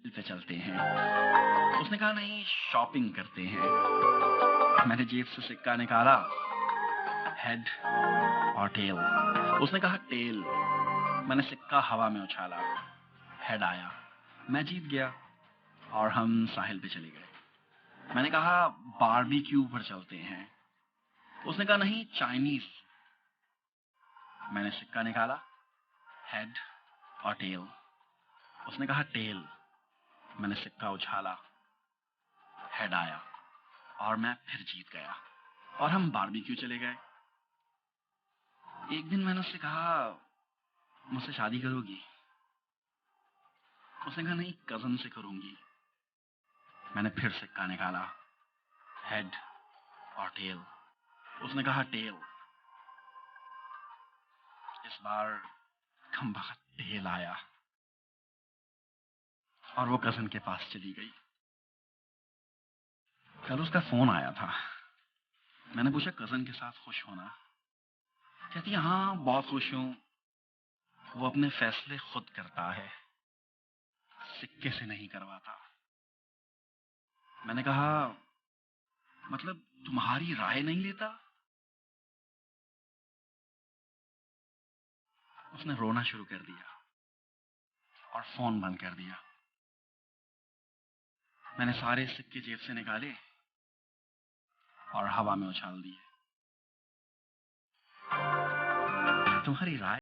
पे चलते हैं। उसने कहा नहीं शॉपिंग करते हैं। मैंने जेब से सिक्का निकाला, हेड और टेल। उसने कहा टेल। मैंने सिक्का हवा में उछाला, हेड आया। मैं जीत गया और हम साहिल पे चले गए। मैंने कहा बारबेक्यू पर चलते हैं। उसने कहा नहीं चाइनीज। मैंने सिक्का निकाला, हेड और टेल। उसने कहा टेल। मैंने सिक्का उछाला, हेड आया और मैं फिर जीत गया और हम बारबेक्यू चले गए। एक दिन मैंने उससे कहा मुझसे शादी करोगी? उसने कहा नहीं कजन से करूंगी। मैंने फिर सिक्का निकाला, हेड और टेल। उसने कहा टेल। इस बार कम वक्त टेल आया और वो कजन के पास चली गई। कल उसका फोन आया था। मैंने पूछा कजन के साथ खुश होना? कहती हाँ बहुत खुश हूं, वो अपने फैसले खुद करता है, सिक्के से नहीं करवाता। मैंने कहा मतलब तुम्हारी राय नहीं लेता? उसने रोना शुरू कर दिया और फोन बंद कर दिया। मैंने सारे सिक्के जेब से निकाले और हवा में उछाल दिए। तुम्हारी राय